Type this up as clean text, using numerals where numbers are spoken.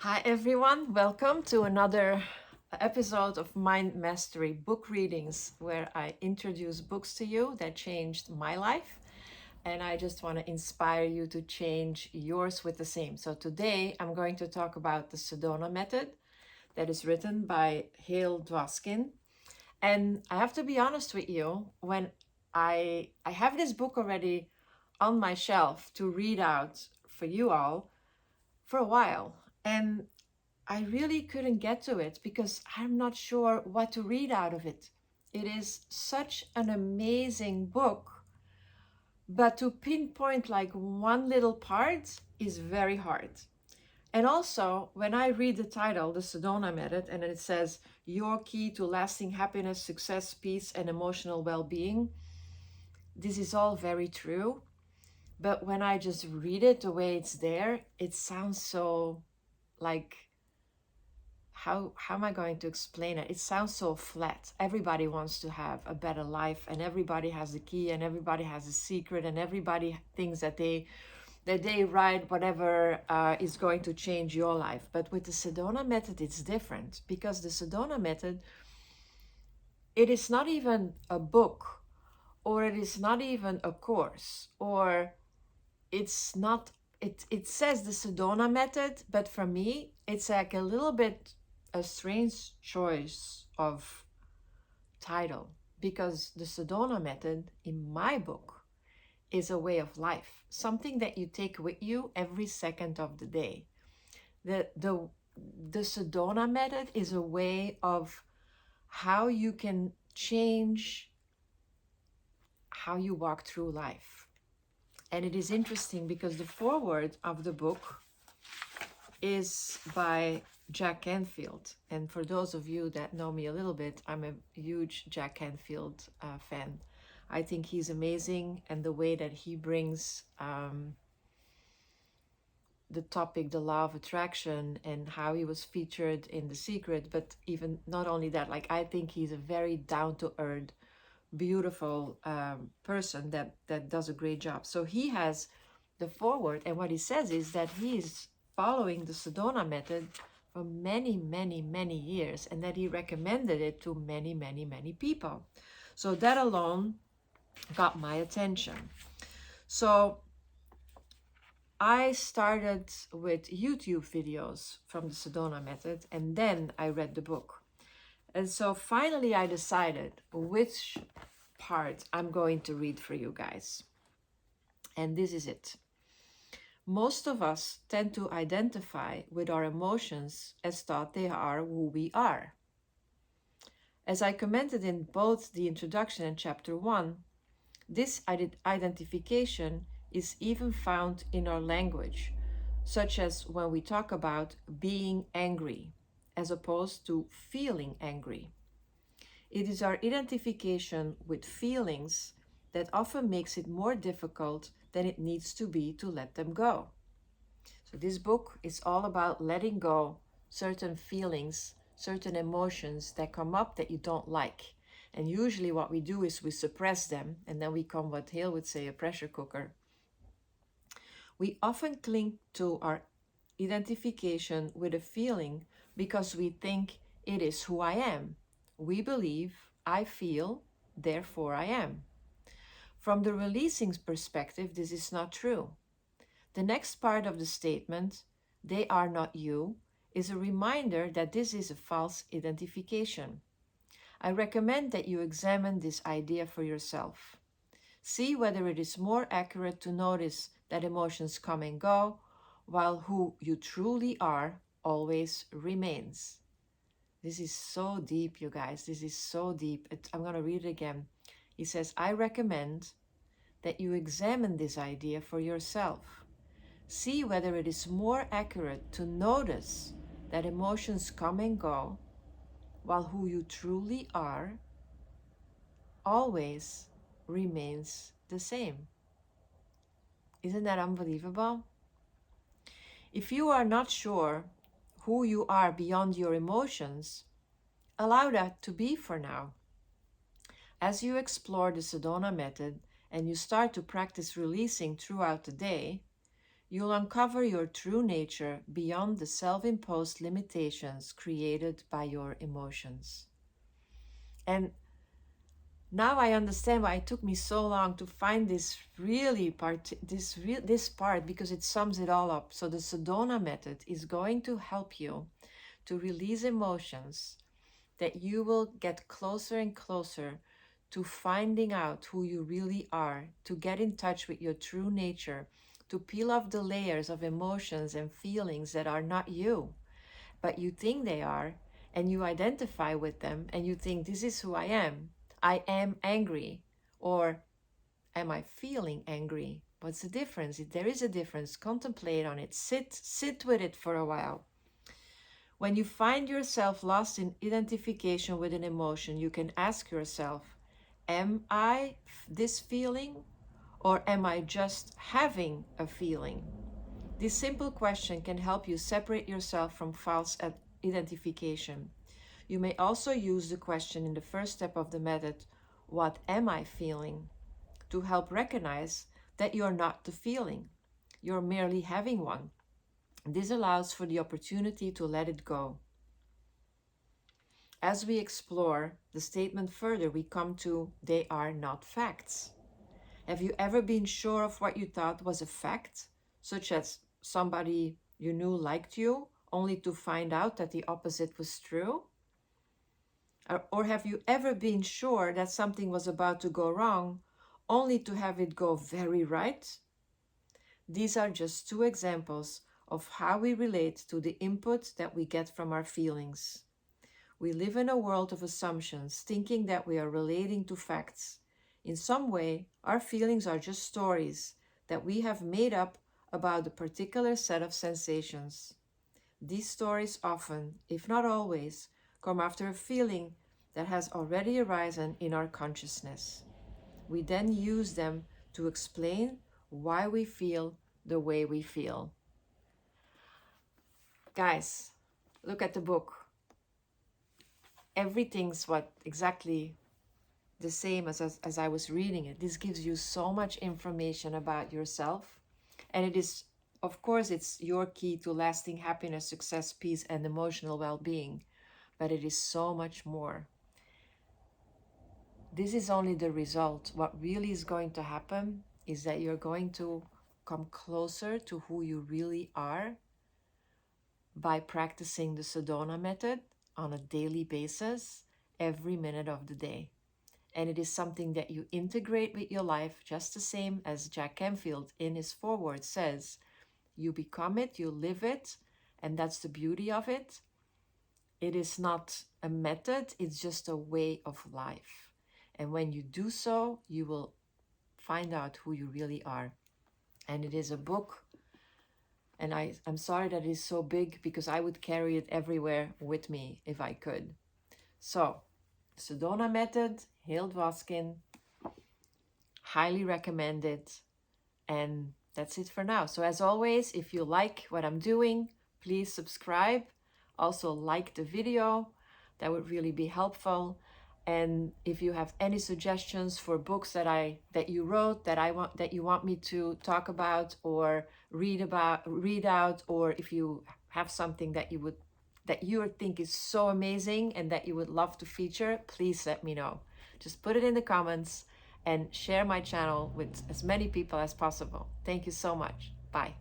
Hi everyone, welcome to another episode of Mind Mastery book readings where I introduce books to you that changed my life and I just want to inspire you to change yours with the same. So today I'm going to talk about the Sedona Method that is written by Hale Dwoskin. And I have to be honest with you, when I have this book already on my shelf to read out for you all for a while. And I really couldn't get to it because I'm not sure what to read out of it. It is such an amazing book, but to pinpoint like one little part is very hard. And also, when I read the title, The Sedona Method, and it says, Your Key to Lasting Happiness, Success, Peace, and Emotional Well-Being, this is all very true. But when I just read it the way it's there, it sounds so like how am I going to explain it? It sounds so flat. Everybody wants to have a better life, and everybody has the key, and everybody has a secret, and everybody thinks that they write whatever is going to change your life. But with the Sedona Method, it's different because the Sedona Method, it is not even a book, or it is not even a course, or it's not. It says the Sedona Method, but for me, it's like a little bit a strange choice of title because the Sedona Method in my book is a way of life, something that you take with you every second of the day. The Sedona Method is a way of how you can change how you walk through life. And it is interesting because the foreword of the book is by Jack Canfield. And for those of you that know me a little bit, I'm a huge Jack Canfield fan. I think he's amazing, and the way that he brings the topic, the law of attraction, and how he was featured in The Secret. But even not only that, like I think he's a very down-to-earth, beautiful person that does a great job. So he has the foreword, and what he says is that he is following the Sedona Method for many, many, many years, and that he recommended it to many, many, many people. So that alone got my attention. So I started with YouTube videos from the Sedona Method, and then I read the book. And so finally I decided which part I'm going to read for you guys. And this is it. Most of us tend to identify with our emotions as thought they are who we are. As I commented in both the introduction and chapter 1, this identification is even found in our language, such as when we talk about being angry, as opposed to feeling angry. It is our identification with feelings that often makes it more difficult than it needs to be to let them go. So this book is all about letting go certain feelings, certain emotions that come up that you don't like. And usually what we do is we suppress them, and then we become what Hale would say, a pressure cooker. We often cling to our identification with a feeling because we think it is who I am. We believe I feel, therefore I am. From the releasing perspective, this is not true. The next part of the statement, they are not you, is a reminder that this is a false identification. I recommend that you examine this idea for yourself. See whether it is more accurate to notice that emotions come and go, while who you truly are always remains. This is so deep, you guys. This is so deep. I'm going to read it again. He says, I recommend that you examine this idea for yourself. See whether it is more accurate to notice that emotions come and go, while who you truly are always remains the same. Isn't that unbelievable? If you are not sure who you are beyond your emotions, allow that to be for now. As you explore the Sedona Method and you start to practice releasing throughout the day, You'll uncover your true nature beyond the self-imposed limitations created by your emotions. And now I understand why it took me so long to find this this part, because it sums it all up. So the Sedona method is going to help you to release emotions, that you will get closer and closer to finding out who you really are, to get in touch with your true nature, to peel off the layers of emotions and feelings that are not you, but you think they are, and you identify with them, and you think, this is who I am. I am angry. Or am I feeling angry? What's the difference? If there is a difference, contemplate on it. Sit with it for a while. When you find yourself lost in identification with an emotion, you can ask yourself, am I this feeling, or am I just having a feeling? This simple question can help you separate yourself from false identification. You may also use the question in the first step of the method, what am I feeling? To help recognize that you're not the feeling. You're merely having one. This allows for the opportunity to let it go. As we explore the statement further, we come to, they are not facts. Have you ever been sure of what you thought was a fact, such as somebody you knew liked you, only to find out that the opposite was true? Or have you ever been sure that something was about to go wrong, only to have it go very right? These are just two examples of how we relate to the input that we get from our feelings. We live in a world of assumptions, thinking that we are relating to facts. In some way, our feelings are just stories that we have made up about a particular set of sensations. These stories often, if not always, come after a feeling that has already arisen in our consciousness. We then use them to explain why we feel the way we feel. Guys, look at the book. Everything's exactly the same as I was reading it. This gives you so much information about yourself. And it is, of course, it's your key to lasting happiness, success, peace, and emotional well-being. But it is so much more. This is only the result. What really is going to happen is that you're going to come closer to who you really are by practicing the Sedona method on a daily basis, every minute of the day. And it is something that you integrate with your life, just the same as Jack Canfield in his foreword says, you become it, you live it, and that's the beauty of it. It is not a method, it's just a way of life. And when you do so, you will find out who you really are. And it is a book, and I'm sorry that it is so big, because I would carry it everywhere with me if I could. So, Sedona Method, Hale Dwoskin, highly recommended. And that's it for now. So as always, if you like what I'm doing, please subscribe. Also like the video. That would really be helpful. And if you have any suggestions for books that you wrote that you want me to talk about or read out, or if you have something that you think is so amazing and that you would love to feature, please let me know. Just put it in the comments and share my channel with as many people as possible. Thank you so much. Bye.